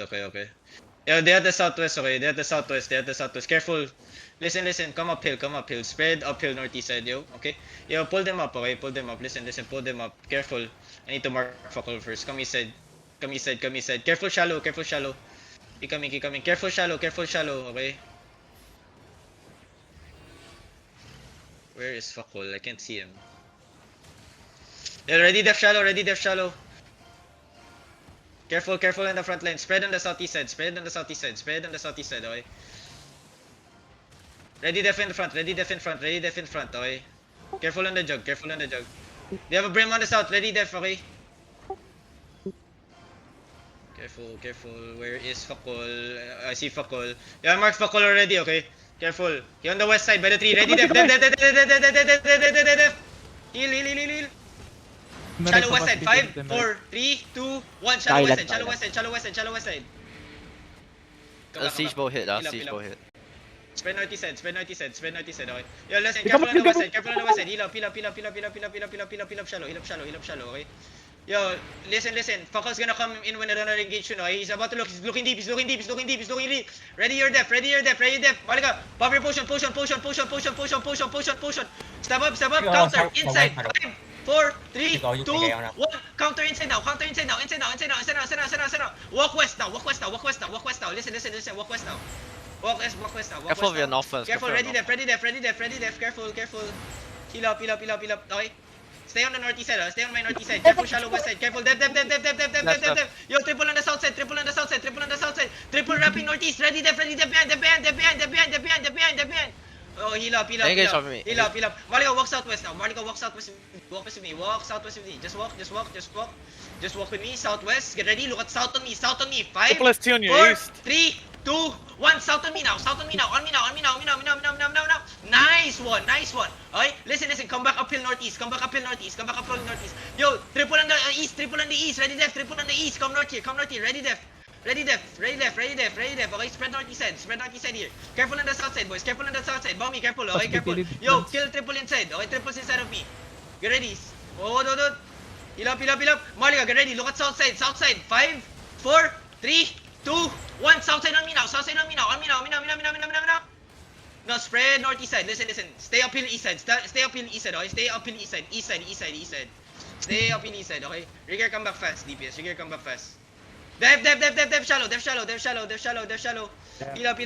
Okay. Yo, they at the southwest, okay? They at the southwest. Careful. Listen. Come uphill. Spread uphill northeast side, yo. Okay? Yo, pull them up, okay? Pull them up. Listen. Pull them up. Careful. I need to mark Fakol first. Come east side. Careful shallow. Keep coming. Careful shallow, okay? Where is Fakol? I can't see him. Yeah, ready def shallow. Careful in the front line. Spread on the southeast side, okay? Ready def in front, okay? Careful on the jug. They have a brim on the south, ready def, okay? Careful. Where is Fakol? I see Fakol. Yeah, I marked Fakol already, okay? Careful. He on the west side by the tree. Ready def. Heal. Shallow west side. 5, 4, 3, 2, 1. Shallow west side. Siege bow hit. Spread northeast side, okay? Yo, listen, careful on the west side. Heal up shallow, okay? Yo, listen. Fakal's gonna come in when another engage, you know. He's about to look. He's looking deep. Ready your def. Malika, pop your potion. Step up. Counter inside. 5, 4, 3, 2, 1. Counter inside now. Walk west now. Listen. Walk west now. Careful of your northwest. Careful, ready def. Careful. Heal up. Okay. Stay on the northeast side, stay on my northeast side. Careful shallow west side. Careful def. Yo, triple on the south side. Triple wrapping northeast. Ready def behind. Oh, heal up. Engage on me. Heal up. Malika, walk southwest now. Walk with me. Just walk with me. Southwest. Get ready. Look at south on me. 5, 4, 3, 2, 1. South on me now. On me now. Nice one. Okay, listen. Come back uphill northeast. Yo, triple on the east. Ready def. Triple on the east. Come north here. Ready def. Okay, spread northeast side here. Careful on the south side, boys. Bomby, careful. Okay, careful. Yo, kill triple inside. Okay, triple's inside of me. Get ready. Oh, Heal up. Malika, get ready. Look at south side. 5, 4, 3, 2, 1. South side on me now. On me now. No, spread northeast side. Listen. Stay uphill east side. Okay? Stay uphill east side. East side. Stay uphill east side, okay? Rigger, come back fast, DPS. Def shallow. Heal up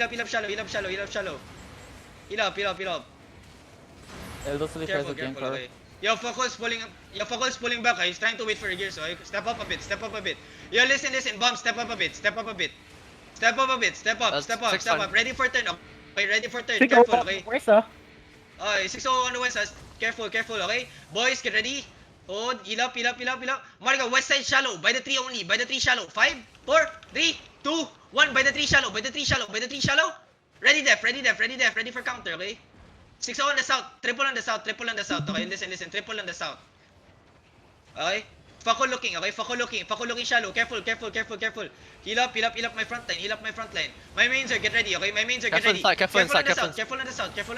shallow. Heal up. Eldos Careful, okay? Yo, Focus pulling back. He's trying to wait for a gear, so step up a bit. Yo, listen. Bomb, step up a bit. Step up. Ready for turn. Okay, ready for turn. Careful, okay? Where's the? Okay, 6-0 on the west. Careful, okay? Boys, get ready. Hold, heal up. Marga, west side shallow. By the tree only. 5, 4, 3, 2, 1. By the tree shallow. Ready def. Ready for counter, okay? 6-0 on the south. Triple on the south. Okay, listen. Triple on the south. Okay? Fakol looking, shallow. Careful. Heal up my front line. My mains are get ready, okay? Careful on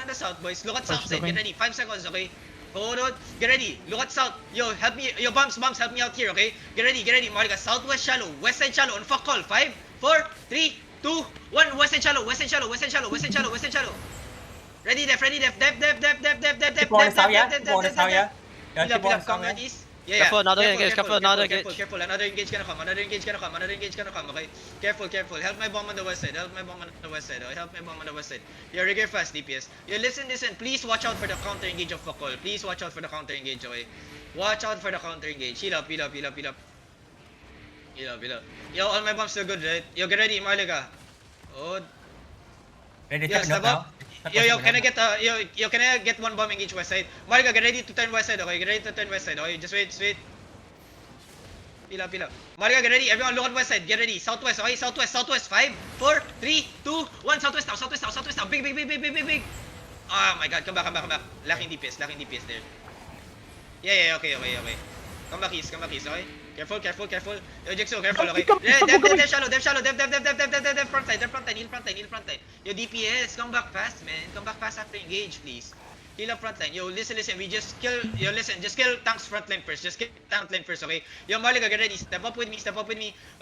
the south, boys. Look at south side. Get ready. 5 seconds, okay? Hold on. Get ready. Look at south. Yo, help me. Yo, bumps, help me out here, okay? Get ready. Marga, southwest shallow. West side shallow. On fuck call. 5, 4, 3, 2, 1. West side shallow. Ready, def. Come northeast. Yeah. Careful, another engage. Another engage gonna come, okay? Careful. Help my bomb on the west side. Yo, rigger fast, DPS. Yo, listen. Please watch out for the counter engage of Fakol. Okay? Watch out for the counter engage. Heal up. Yo, all my bombs still good, right? Yo, get ready, Malika. Oh. Ready Yeah, to step up. Yo, can I get one bomb engage west side? Malika, get ready to turn west side, okay? Okay? Just wait. Heal up. Malika, get ready. Everyone look at west side. Get ready. Southwest, okay? Southwest. 5, 4, 3, 2, 1. Southwest now. Big. Oh my god, come back. Lacking DPS there. Yeah, okay. Come back east, okay? Careful. Yo, Jigsaw, careful, okay? Def shallow. Front side. Heal front side. Yo, DPS, come back fast, man. Come back fast after engage, please. Heal up front line. Yo, listen. We just kill. Yo, listen. Just kill tanks front line first. Just kill tank line first, okay? Yo, Marlica, get ready. Step up with me.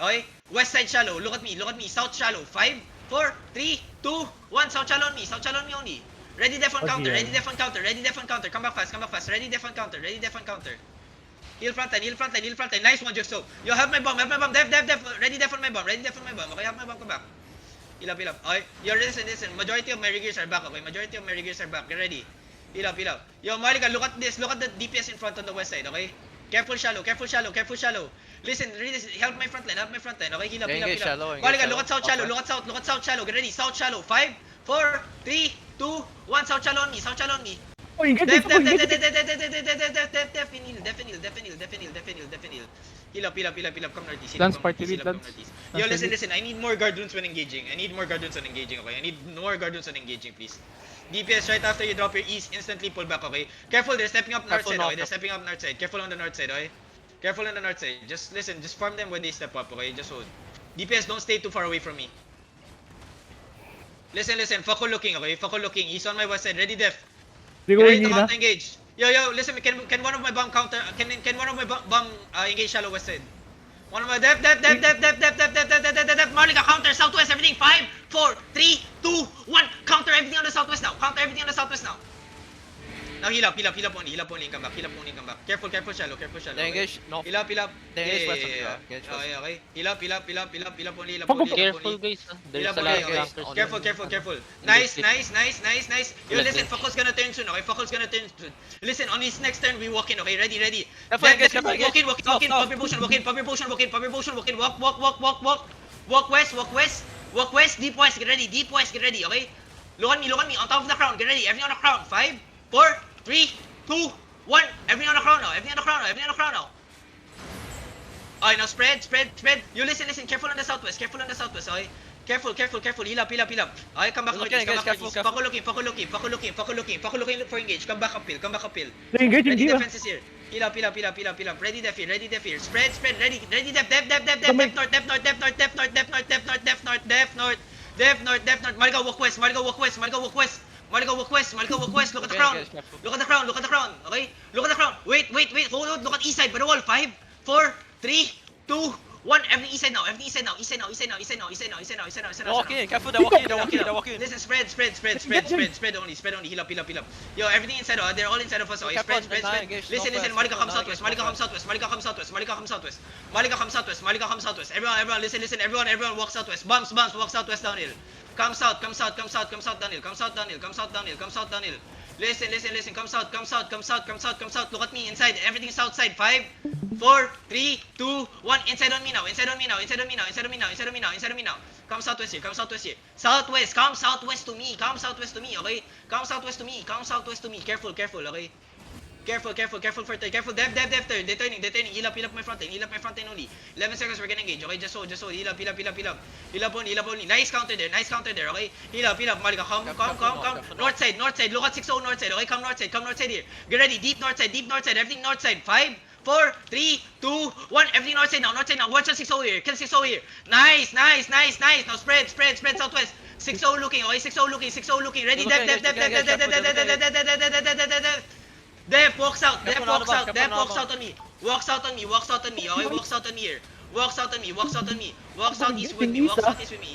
Okay? West side shallow. Look at me. South shallow. 5, 4, 3, 2, 1. South shallow on me only. Ready def on counter. Come back fast. Ready def on counter. Heal front line. Nice one, Juxo. Yo, help my bomb. Def. Ready def on my bomb. Okay, help my bomb. Come back. Heal up. Okay, yo, listen. Majority of my riggers are back, okay? Get ready. Heal up. Yo, Marlica, look at this. Look at the DPS in front on the west side, okay? Careful shallow. Listen, help my front line, okay? Heal up. Marlica, look at south shallow. Get ready. South shallow. 5, 4, 3, 2, 1. South shallow on me. Oh, engage Def. dito, engage. Definitely. Heal up. Come northeast. Lance, party lead, Lance. Yo, listen. I need more guard runes when engaging. Okay? I need more guard runes on engaging, please. DPS right after you drop your east, instantly pull back, okay? Careful, they're stepping up north side, Careful on the north side, okay? Just listen, just farm them when they step up, okay? Just hold. DPS, don't stay too far away from me. Listen. Fakul looking, okay? He's on my west side. Ready, def. Di ko Ready to hindi na. counter engage. Yo, listen, can one of my bomb counter, can one of my bomb engage shallow west side? One of my def. Marlica, counter southwest, everything. 5, 4, 3, 2, 1. Counter everything on the southwest now. Now heal up only, come back. Careful, shallow. They engage north. Heal up. They engage west of you, Yeah. engage west. Okay. Heal up only. Careful, guys. There's a lot of flankers. Careful. Nice. Yo, listen, Fakul's gonna turn soon, okay? Listen, on his next turn, we walk in, okay? Ready. Careful, engage. Walk in. Pop your potion, walk in. Walk west, deep west, get ready, okay? Look at me, on top of the crown, get ready, everything on the crown. 5, 4, 3, 2, 1. Everything on the crown now. Alright, now spread. You listen, careful on the southwest, okay? Careful. Heal up. Okay, come back. Okay, guys, careful. Fakul looking for engage. Come back uphill. They engage Ready hindi ba? defense is here. Heal up. Ready def here. Spread. Ready def north. Marlica walk west. Look at the crown. Okay? Look at the crown. Wait. Hold. Look at east side by the wall. 5, 4, 3, 2, 1. Everything east side now. Walk in, careful, they're walking. Listen, spread only. Heal up. Yo, everything inside. They're all inside of us. Okay, spread. Listen. Marlica come southwest. Everyone, listen. Everyone walk southwest. Bumps, walk southwest downhill. Come south downhill. Listen. Come south. Look at me inside. Everything south side. 5, 4, 3, 2, 1. Inside on me now. Come southwest here. Come southwest to me. Okay? Come southwest to me. Careful. Okay? Careful for turn. Careful, def turn. They're turning. Heal up my front line only. 11 seconds, we're gonna engage. Okay, just hold. Heal up only. Nice counter there, okay? Heal up. Marlica, come. North side. Look at 6-0 north side, okay? Come north side here. Get ready, deep north side. Everything north side. 5, 4, 3, 2, 1. Everything north side now. Watch out 6-0 here. Kill 6-0 here. Nice. Now spread southwest. 6-0 looking, okay? 6-0 looking. Ready, def, walks out on me. Walks out on me, okay? Walks out on here. Walks out east with me.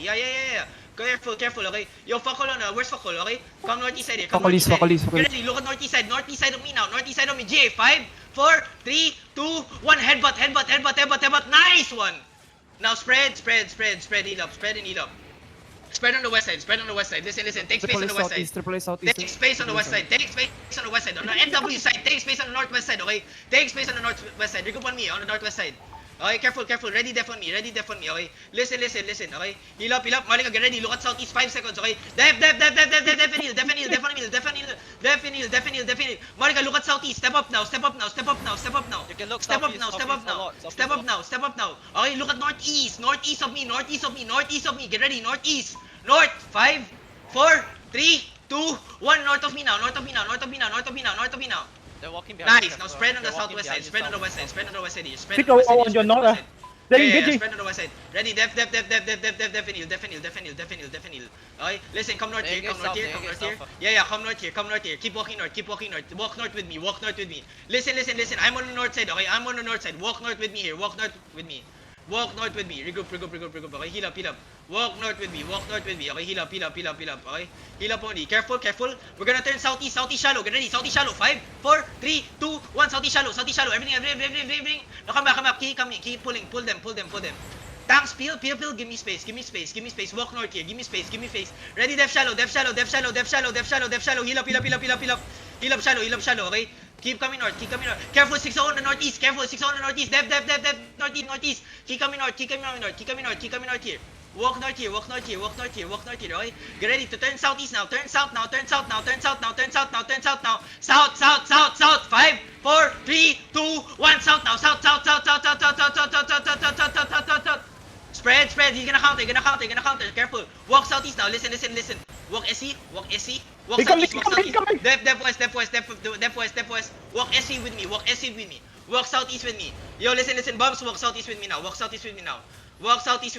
Yeah. Careful, okay? Yo, Fakul on, where's Fakul, okay? Come northeast side here. Fakul is. Get ready, look at northeast side of me now. GA, 5, 4, 3, 2, 1. Headbutt. Nice one. Now spread. Heal up. Spread on the west side. Listen. Take space on the west side. Triple A southeast. Take space on the west side. On the NW side, take space on the northwest side, okay? Take space on the northwest side. Regroup on me on the northwest side. Okay, careful. Ready def on me, okay? Listen, okay? Heal up. Marlica, get ready. Look at southeast, 5 seconds, okay? Def heal. Marlica, look at southeast. Step up now. You can look Step up southeast, now. Okay, look at northeast of me. Get ready, northeast. North, 5, 4, 3, 2, 1. North of me now. They're walking behind. Nice. Now spread on the southwest side. Spread on the west side here. Pick on your north. They Yeah, engage. spread on the west side. Ready, def heal. Okay, Listen, come north here, come north here, come north here. Yeah, come north here, come north here. Keep walking north, keep walking north. Walk north with me, walk north with me. Listen. I'm on the north side, okay? I'm on the north side. Walk north with me here, walk north with me. Walk north with me. Regroup. Okay, heal up. Walk north with me, okay? Heal up, okay? Heal up only. Careful. We're gonna turn southeast shallow. Get ready, southeast shallow. 5, 4, 3, 2, 1, southeast shallow. Everything. No, come back. Keep pulling. Pull them. Tanks, peel. Give me space. Walk north here. Give me space. Ready, depth shallow. Heal up. Heal up shallow, okay? Keep coming north. Careful, 6 on the northeast. Depth, northeast. Keep coming north here. Walk north here, okay? Get ready to turn southeast now. Turn south now. South. 5, 4, 3, 2, 1, south now. South. Spread. He's gonna counter. Careful. Walk southeast now. Listen. Walk SE. Walk southeast. Depth west. Walk SE with me. Walk southeast with me. Yo, listen. Bombs, walk southeast with me now. Walk southeast with me now. Walk southeast.